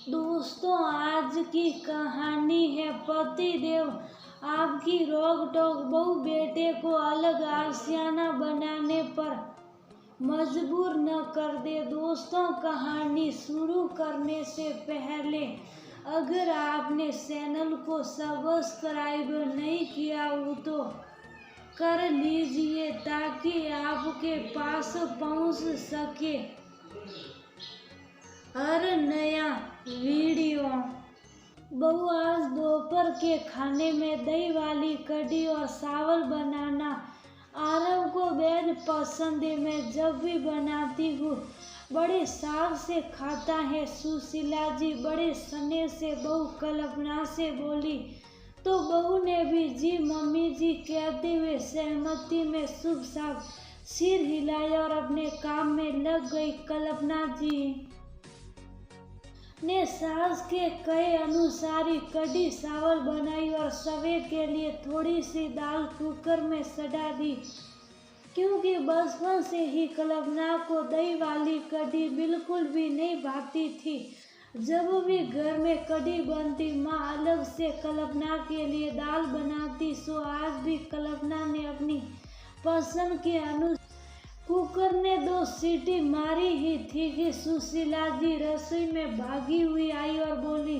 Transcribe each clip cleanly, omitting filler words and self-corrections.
दोस्तों, आज की कहानी है पतिदेव आपकी रोक टोक बहू बेटे को अलग आशियाना बनाने पर मजबूर न कर दे। दोस्तों, कहानी शुरू करने से पहले अगर आपने चैनल को सब्सक्राइब नहीं किया हो तो कर लीजिए ताकि आपके पास पहुंच सके हर नया वीडियो। बहू आज दोपहर के खाने में दही वाली कढ़ी और चावल बनाना आरव को बेहद पसंद है। मैं जब भी बनाती हूँ बड़े साव से खाता है। सुशीला जी बड़े स्नेह से बहू कल्पना से बोली तो बहू ने भी जी मम्मी जी कहते हुए सहमति में शुभ साफ सिर हिलाया और अपने काम में लग गई। कल्पना जी ने सास के कहे अनुसार ही कढ़ी चावल बनाई और सवेर के लिए थोड़ी सी दाल कुकर में सड़ा दी, क्योंकि बचपन से ही कल्पना को दही वाली कढ़ी बिल्कुल भी नहीं भाती थी। जब भी घर में कढ़ी बनती माँ अलग से कल्पना के लिए दाल बनाती, सो आज भी कल्पना ने अपनी पसंद के अनुसार कुकर ने 2 सीटी मारी ही थी कि सुशीला जी रसोई में भागी हुई आई और बोली,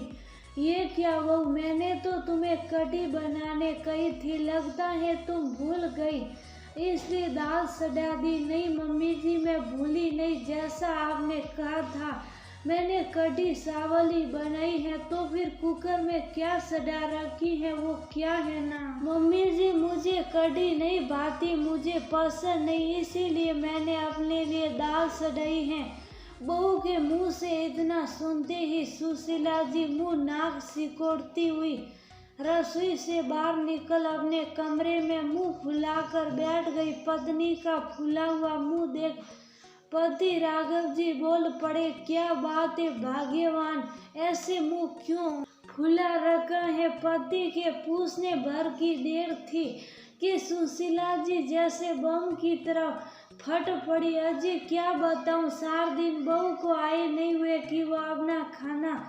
ये क्या बहू, मैंने तो तुम्हें कढ़ी बनाने कही थी, लगता है तुम भूल गई इसलिए दाल सड़ा दी। नहीं मम्मी जी, मैं भूली नहीं, जैसा आपने कहा था मैंने कढ़ी चावल ही बनाई है, तो फिर कुकर में क्या सड़ा रखी है वो क्या है ना। मम्मी जी, मुझे कढ़ी नहीं भाती, मुझे पसंद नहीं, इसीलिए मैंने अपने लिए दाल सड़ाई है। बहू के मुंह से इतना सुनते ही सुशीला जी मुंह नाक सिकोड़ती हुई रसोई से बाहर निकल अपने कमरे में मुंह फुलाकर बैठ गई। पत्नी का फूला हुआ मुंह देख पति राघव जी बोल पड़े, क्या बात है भाग्यवान, ऐसे मुंह क्यों फुला रखा है। पति के पूछने भर की देर थी कि सुशीला जी जैसे बम की तरह फट पड़ी। अजय क्या बताऊं, 4 दिन बहू को आए नहीं हुए कि वो अपना खाना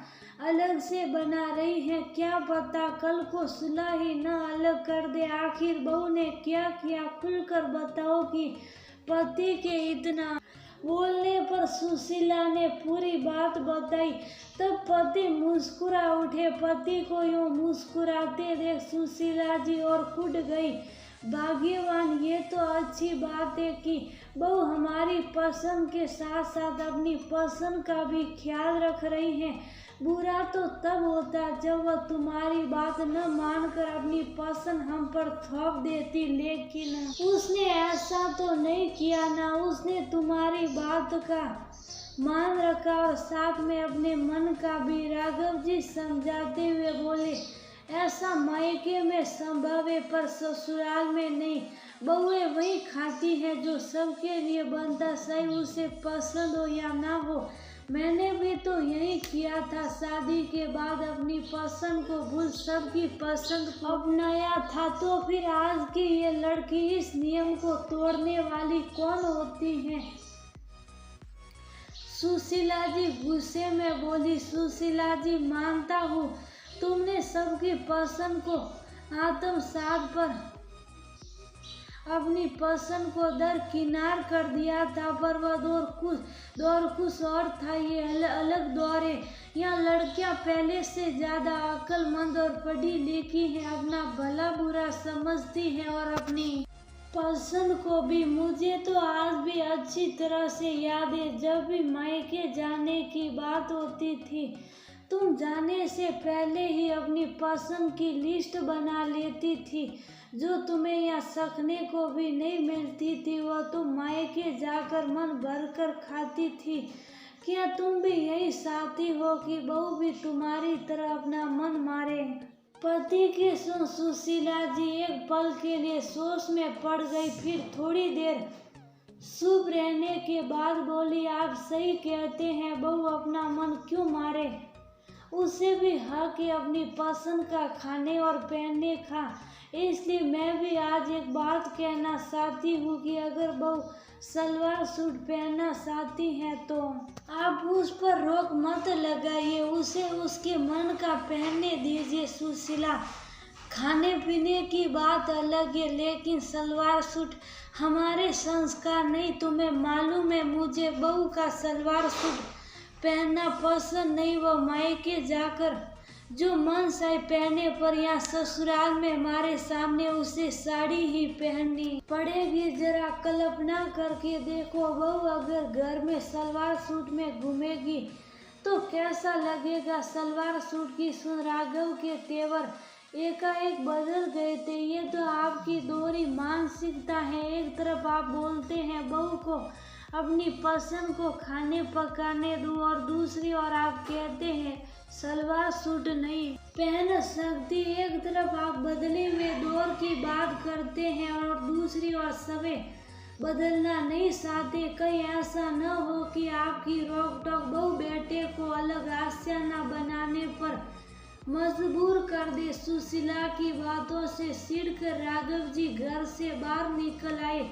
अलग से बना रही है। क्या पता कल को सुलह ही न अलग कर दे। आखिर बहू ने क्या किया, खुलकर बताओ कि पति के इतना बोलने पर सुशीला ने पूरी बात बताई। तब पति मुस्कुरा उठे। पति को यूं मुस्कुराते देख सुशीला जी और फूट गई। भाग्यवान, ये तो अच्छी बात है कि बहू हमारी पसंद के साथ साथ अपनी पसंद का भी ख्याल रख रही है। बुरा तो तब होता जब वह तुम्हारी बात न मानकर अपनी पसंद हम पर थोप देती, लेकिन उसने ऐसा तो नहीं किया ना। उसने तुम्हारी बात का मान रखा और साथ में अपने मन का भी। राघव जी समझाते हुए बोले, ऐसा मायके में संभव है पर ससुराल में नहीं। बहुएं वही खाती हैं जो सबके लिए बनता, चाहे उसे पसंद हो या ना हो। मैंने भी तो यही किया था, शादी के बाद अपनी पसंद को भूल सबकी पसंद को अपनाया था। तो फिर आज की ये लड़की इस नियम को तोड़ने वाली कौन होती है। सुशीला जी गुस्से में बोली। सुशीला जी, मानता हूँ तुमने सबकी पसंद को आत्मसात पर अपनी पसंद को दरकिनार कर दिया था, पर वह दौर कुछ और था। ये अलग दौर है। यहाँ लड़कियां पहले से ज्यादा अक्लमंद और पढ़ी लिखी हैं, अपना भला बुरा समझती हैं और अपनी पसंद को भी। मुझे तो आज भी अच्छी तरह से याद है, जब भी मायके जाने की बात होती थी तुम जाने से पहले ही अपनी पसंद की लिस्ट बना लेती थी। जो तुम्हें यहाँ चखने को भी नहीं मिलती थी वह तुम मायके जाकर मन भरकर खाती थी। क्या तुम भी यही चाहती हो कि बहू भी तुम्हारी तरह अपना मन मारे। पति की सुन सुशीला जी एक पल के लिए सोच में पड़ गई, फिर थोड़ी देर चुप रहने के बाद बोली, आप सही कहते हैं, बहू अपना मन क्यों मारे। उसे भी हक है अपनी पसंद का खाने और पहनने का। इसलिए मैं भी आज एक बात कहना चाहती हूँ कि अगर बहू सलवार सूट पहनना चाहती हैं तो आप उस पर रोक मत लगाइए, उसे उसके मन का पहनने दीजिए। सुशीला, खाने पीने की बात अलग है, लेकिन सलवार सूट हमारे संस्कार नहीं। तुम्हें मालूम है, मुझे बहू का सलवार सूट पहनना पसंद नहीं। वो मायके जाकर जो मन चाहे पहने, पर यहाँ ससुराल में हमारे सामने उसे साड़ी ही पहननी पड़ेगी। जरा कल्पना करके देखो, बहू अगर घर में सलवार सूट में घूमेगी तो कैसा लगेगा। सलवार सूट की सुन राघव के तेवर एकाएक बदल गए थे। ये तो आपकी दोहरी मानसिकता है। एक तरफ आप बोलते हैं बहू को अपनी पसंद को खाने पकाने दो, और दूसरी ओर आप कहते हैं सलवार सूट नहीं पहन सकती। एक तरफ आप बदले हुए दौर की बात करते हैं और दूसरी ओर समय बदलना नहीं चाहते। कहीं ऐसा न हो कि आपकी रोक टोक बहू बेटे को अलग आशियाना बनाने पर मजबूर कर दे। सुशीला की बातों से चिढ़कर राघव जी घर से बाहर निकल आए।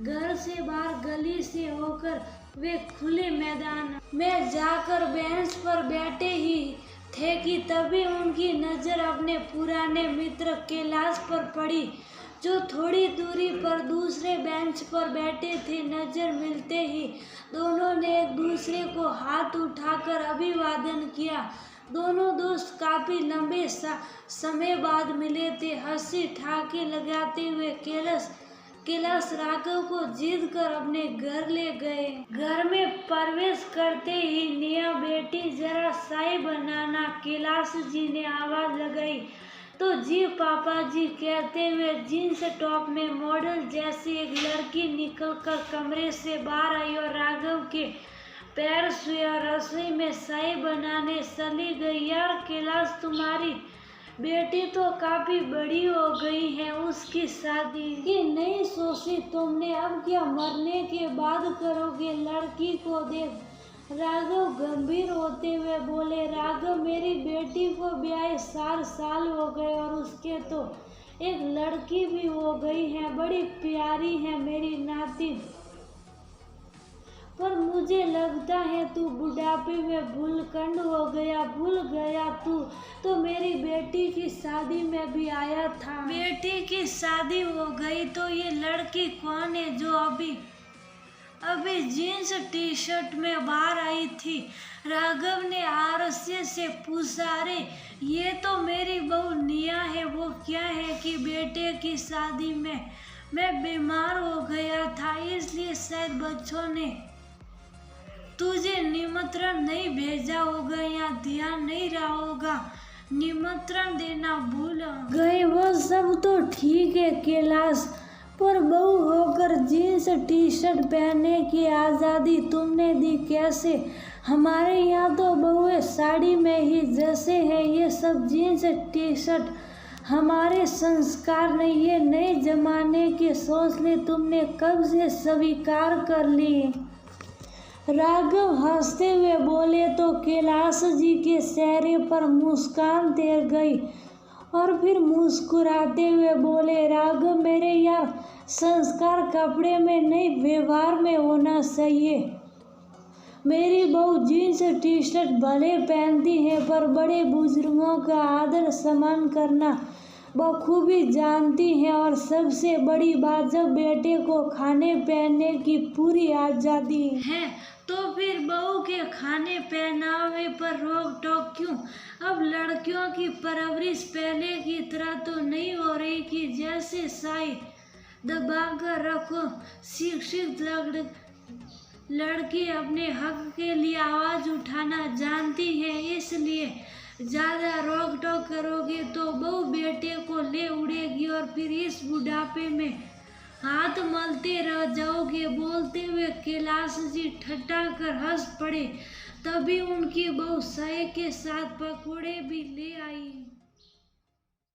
घर से बाहर गली से होकर वे खुले मैदान में जाकर बेंच पर बैठे ही थे कि तभी उनकी नजर अपने पुराने मित्र कैलाश पर पड़ी, जो थोड़ी दूरी पर दूसरे बेंच पर बैठे थे। नजर मिलते ही दोनों ने एक दूसरे को हाथ उठाकर अभिवादन किया। दोनों दोस्त काफी लंबे समय बाद मिले थे। हंसी ठाके लगाते हुए कैलाश राघव को जीत कर अपने घर ले गए। घर में प्रवेश करते ही निया बेटी जरा चाय बनाना, कैलाश जी ने आवाज लगाई तो जी पापा जी कहते हुए जींस टॉप में मॉडल जैसी एक लड़की निकलकर कमरे से बाहर आई और राघव के पैर छुए और रसोई में चाय बनाने चली गई। यार कैलाश, तुम्हारी बेटी तो काफी बड़ी हो गई है, उसकी शादी की नहीं सोची तुमने? अब क्या मरने के बाद करोगे? लड़की को देख राघव गंभीर होते हुए बोले। राघव, मेरी बेटी को ब्याह 4 साल हो गए और उसके तो एक लड़की भी हो गई है, बड़ी प्यारी है मेरी नाती। पर मुझे लगता है तू बुढ़ापे में भूलखंड हो गया, भूल गया तू तो मेरी बेटी की शादी में भी आया था। बेटी की शादी हो गई तो ये लड़की कौन है जो अभी जीन्स टी शर्ट में बाहर आई थी? राघव ने आरस्य से पूछा। अरे ये तो मेरी बहू निया है। वो क्या है कि बेटे की शादी में मैं बीमार हो गया था, इसलिए शायद बच्चों ने तुझे निमंत्रण नहीं भेजा होगा या ध्यान नहीं रहा होगा, निमंत्रण देना भूल गए। वो सब तो ठीक है कैलाश, पर बहू होकर जीन्स टी शर्ट पहनने की आज़ादी तुमने दी कैसे? हमारे यहाँ तो बहुएं साड़ी में ही जैसे है, ये सब जीन्स टी शर्ट हमारे संस्कार नहीं। ये नए जमाने के सोचने तुमने कब से स्वीकार कर ली? राघव हंसते हुए बोले तो कैलाश जी के चेहरे पर मुस्कान तैर गई और फिर मुस्कुराते हुए बोले, राघव, मेरे यार संस्कार कपड़े में नहीं व्यवहार में होना चाहिए। मेरी बहू जीन्स टी शर्ट भले पहनती है, पर बड़े बुजुर्गों का आदर सम्मान करना बखूबी जानती है। और सबसे बड़ी बात, जब बेटे को खाने पहनने की पूरी आज़ादी है तो फिर बहू के खाने पहनावे पर रोक टोक क्यों? अब लड़कियों की परवरिश पहले की तरह तो नहीं हो रही कि जैसे साई दबा कर रखो। शिक्षित लड़की अपने हक के लिए आवाज उठाना जानती है, इसलिए ज्यादा रोक टोक करोगे तो बहू बेटे को ले उड़ेगी और फिर इस बुढ़ापे में हाथ मलते रह जाओगे। बोलते हुए कैलाश जी ठट्ठा कर हंस पड़े। तभी उनकी बहू चाय के साथ पकौड़े भी ले आई।